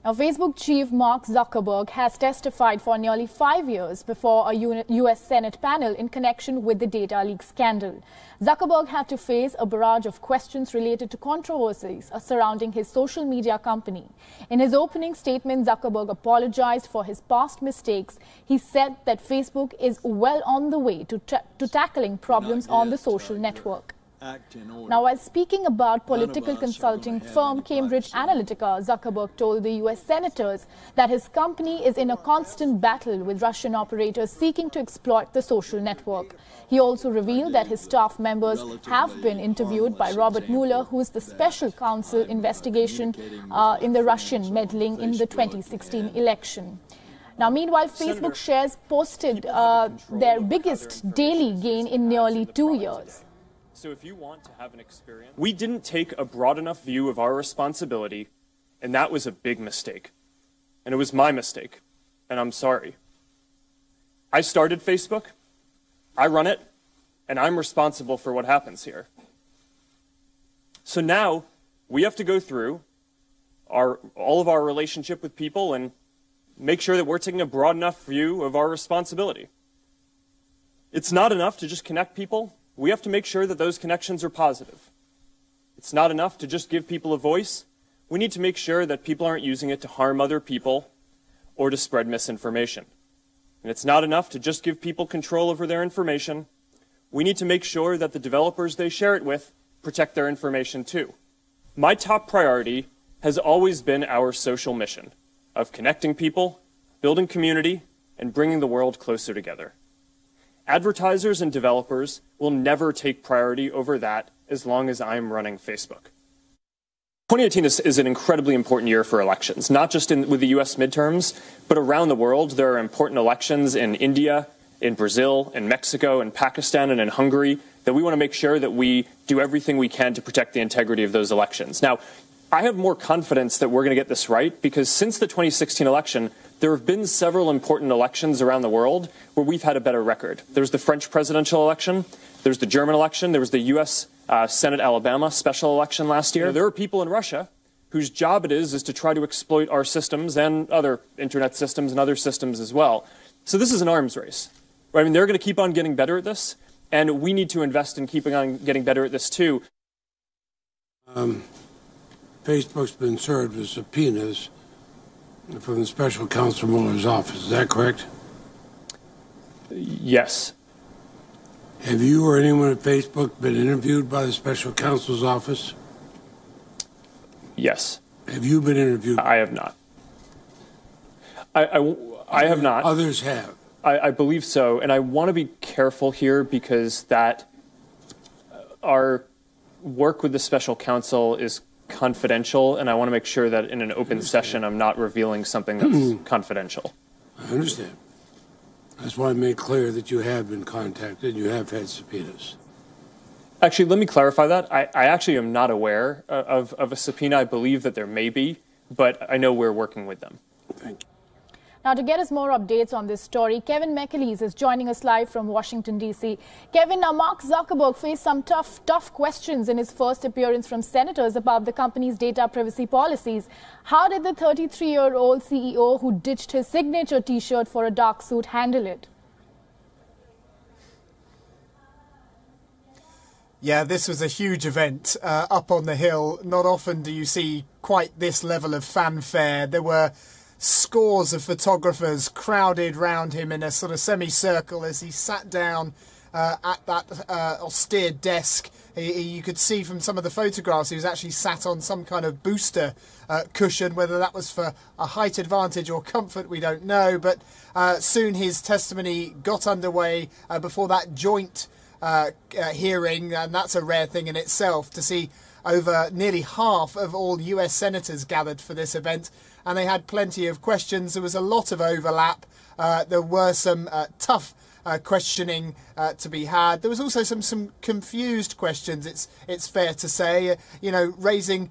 Now, Facebook chief Mark Zuckerberg has testified for nearly 5 years before a U.S. Senate panel in connection with the data leak scandal. Zuckerberg had to face a barrage of questions related to controversies surrounding his social media company. In his opening statement, Zuckerberg apologized for his past mistakes. He said that Facebook is well on the way to tackling problems on the social network. Now, while speaking about political consulting firm Cambridge Analytica, Zuckerberg told the U.S. senators that his company is in a constant battle with Russian operators seeking to exploit the social network. He also revealed that his staff members have been interviewed by Robert Mueller, who is the special counsel investigation in the Russian meddling in the 2016 election. Now, meanwhile, Facebook shares posted their biggest daily gain in nearly 2 years. So if you want to have an experience, we didn't take a broad enough view of our responsibility, and that was a big mistake. And it was my mistake, and I'm sorry. I started Facebook, I run it, and I'm responsible for what happens here. So now we have to go through all of our relationship with people and make sure that we're taking a broad enough view of our responsibility. It's not enough to just connect people. We have to make sure that those connections are positive. It's not enough to just give people a voice. We need to make sure that people aren't using it to harm other people or to spread misinformation. And it's not enough to just give people control over their information. We need to make sure that the developers they share it with protect their information too. My top priority has always been our social mission of connecting people, building community, and bringing the world closer together. Advertisers and developers will never take priority over that as long as I'm running Facebook. 2018 is an incredibly important year for elections, not just with the U.S. midterms, but around the world. There are important elections in India, in Brazil, in Mexico, in Pakistan, and in Hungary that we want to make sure that we do everything we can to protect the integrity of those elections. Now, I have more confidence that we're going to get this right because since the 2016 election, there have been several important elections around the world where we've had a better record. There's the French presidential election, there's the German election, there was the U.S. Senate Alabama special election last year. There are people in Russia whose job it is to try to exploit our systems and other internet systems and other systems as well. So this is an arms race. Right? I mean, they're going to keep on getting better at this, and we need to invest in keeping on getting better at this too. Facebook's been served with subpoenas from the special counsel Mueller's office. Is that correct? Yes. Have you or anyone at Facebook been interviewed by the special counsel's office? Yes. Have you been interviewed? I have not. I have not. Others have. I believe so, and I want to be careful here because that our work with the special counsel is confidential, and I want to make sure that in an open session I'm not revealing something that's confidential. I understand. That's why I made clear that you have been contacted, you have had subpoenas. Actually, let me clarify that. I actually am not aware of a subpoena. I believe that there may be, but I know we're working with them. Thank you. Now, to get us more updates on this story, Kevin McAleese is joining us live from Washington, D.C. Kevin, now Mark Zuckerberg faced some tough questions in his first appearance from senators about the company's data privacy policies. How did the 33-year-old CEO who ditched his signature T-shirt for a dark suit handle it? Yeah, this was a huge event up on the Hill. Not often do you see quite this level of fanfare. There were scores of photographers crowded round him in a sort of semicircle as he sat down at that austere desk. You could see from some of the photographs he was actually sat on some kind of booster cushion. Whether that was for a height advantage or comfort, we don't know. But soon his testimony got underway before that joint hearing, and that's a rare thing in itself to see over nearly half of all US senators gathered for this event, and they had plenty of questions. There was a lot of overlap. There were some tough questioning to be had. There was also some confused questions, it's fair to say, raising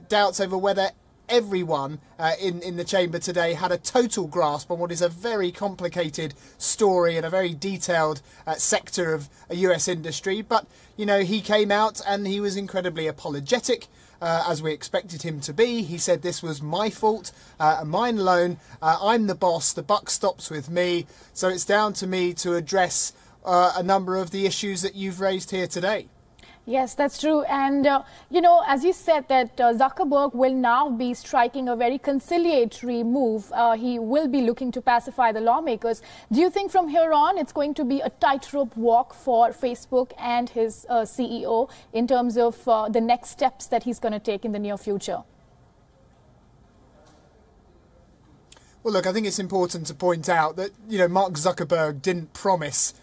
doubts over whether everyone in the chamber today had a total grasp on what is a very complicated story and a very detailed sector of a US industry. But, you know, he came out and he was incredibly apologetic, as we expected him to be. He said this was my fault, mine alone. I'm the boss. The buck stops with me. So it's down to me to address a number of the issues that you've raised here today. Yes, that's true. And, you know, as you said that Zuckerberg will now be striking a very conciliatory move. He will be looking to pacify the lawmakers. Do you think from here on it's going to be a tightrope walk for Facebook and his CEO in terms of the next steps that he's going to take in the near future? Well, look, I think it's important to point out that, you know, Mark Zuckerberg didn't promise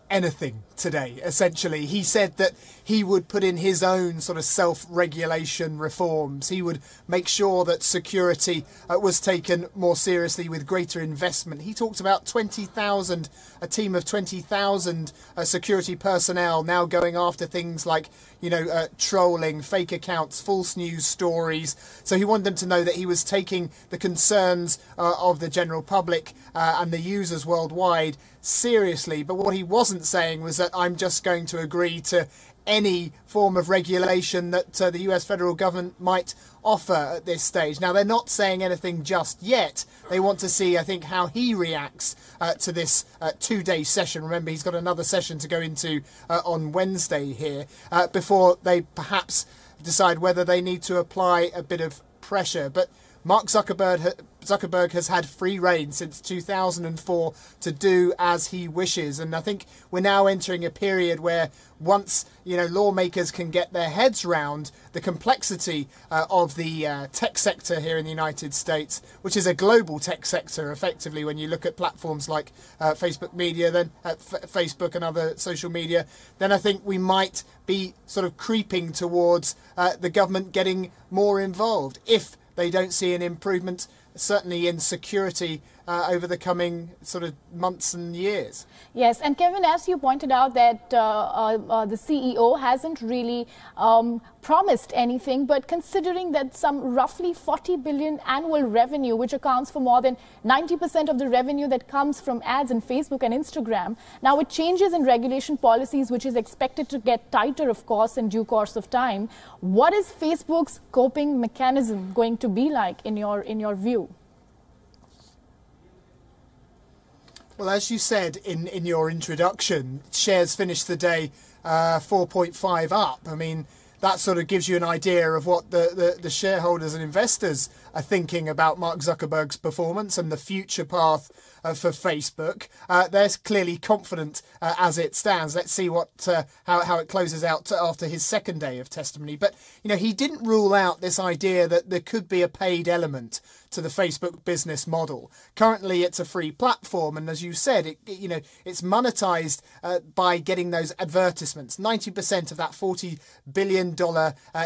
anything today. Essentially, he said that he would put in his own sort of self-regulation reforms. He would make sure that security was taken more seriously with greater investment. He talked about 20,000, a team of 20,000 security personnel now going after things like, you know, trolling, fake accounts, false news stories. So he wanted them to know that he was taking the concerns of the general public and the users worldwide seriously. But what he wasn't saying was that I'm just going to agree to any form of regulation that the US federal government might offer at this stage. Now, they're not saying anything just yet. They want to see, I think, how he reacts to this two-day session. Remember, he's got another session to go into on Wednesday here before they perhaps decide whether they need to apply a bit of pressure. But Mark Zuckerberg has had free rein since 2004 to do as he wishes. And I think we're now entering a period where once, you know, lawmakers can get their heads round the complexity of the tech sector here in the United States, which is a global tech sector, effectively, when you look at platforms like Facebook Media, then Facebook and other social media, then I think we might be sort of creeping towards the government getting more involved if they don't see an improvement, certainly in security over the coming sort of months and years. Yes, and Kevin, as you pointed out that the CEO hasn't really promised anything, but considering that some roughly 40 billion annual revenue, which accounts for more than 90% of the revenue that comes from ads in Facebook and Instagram, now with changes in regulation policies, which is expected to get tighter, of course, in due course of time, what is Facebook's coping mechanism going to be like in your view? Well, as you said in your introduction, shares finished the day 4.5 up. I mean, that sort of gives you an idea of what the shareholders and investors are thinking about Mark Zuckerberg's performance and the future path for Facebook. They're clearly confident as it stands. Let's see how it closes out after his second day of testimony. But, you know, he didn't rule out this idea that there could be a paid element to the Facebook business model. Currently, it's a free platform, and as you said, it's monetized by getting those advertisements. 90% of that $40 billion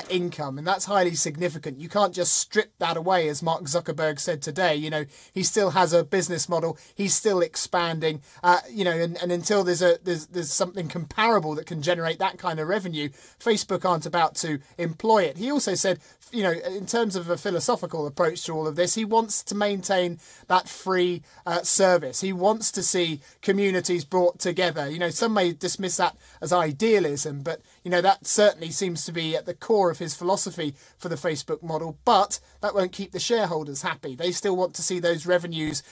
income, and that's highly significant. You can't just strip that away, as Mark Zuckerberg said today. You know, he still has a business model. He's still expanding. And until there's something comparable that can generate that kind of revenue, Facebook aren't about to employ it. He also said, you know, in terms of a philosophical approach to all of this, he wants to maintain that free service. He wants to see communities brought together. You know, some may dismiss that as idealism, but, you know, that certainly seems to be at the core of his philosophy for the Facebook model. But that won't keep the shareholders happy. They still want to see those revenues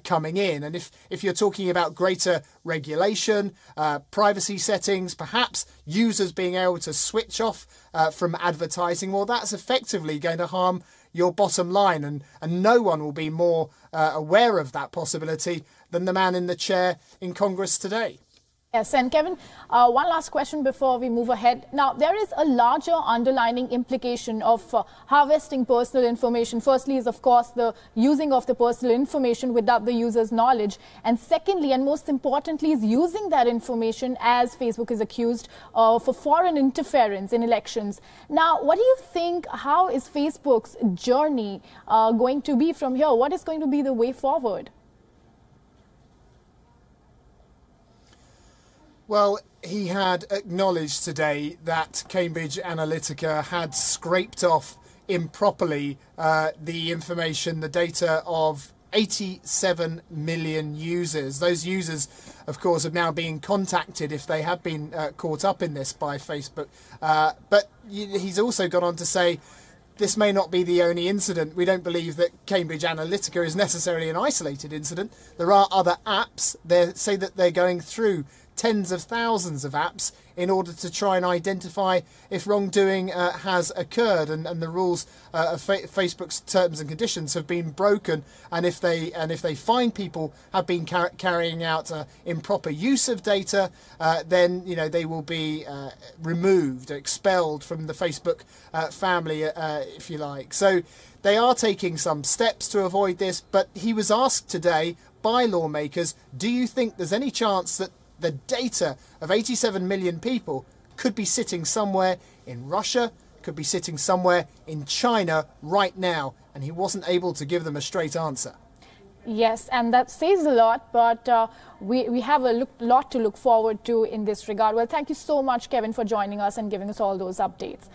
coming in. And if you're talking about greater regulation, privacy settings, perhaps users being able to switch off from advertising, well, that's effectively going to harm your bottom line, and no one will be more aware of that possibility than the man in the chair in Congress today. Yes, and Kevin, one last question before we move ahead. Now, there is a larger underlying implication of harvesting personal information. Firstly is, of course, the using of the personal information without the user's knowledge. And secondly, and most importantly, is using that information, as Facebook is accused, for foreign interference in elections. Now, what do you think, how is Facebook's journey going to be from here? What is going to be the way forward? Well, he had acknowledged today that Cambridge Analytica had scraped off improperly the information, the data of 87 million users. Those users, of course, are now being contacted if they have been caught up in this by Facebook. But he's also gone on to say this may not be the only incident. We don't believe that Cambridge Analytica is necessarily an isolated incident. There are other apps. They say that they're going through tens of thousands of apps in order to try and identify if wrongdoing has occurred, and the rules of Facebook's terms and conditions have been broken, and if they find people have been carrying out improper use of data, then they will be removed, expelled from the Facebook family, if you like. So they are taking some steps to avoid this, but he was asked today by lawmakers, do you think there's any chance that the data of 87 million people could be sitting somewhere in Russia, could be sitting somewhere in China right now? And he wasn't able to give them a straight answer. Yes, and that says a lot, but we have a lot to look forward to in this regard. Well, thank you so much, Kevin, for joining us and giving us all those updates.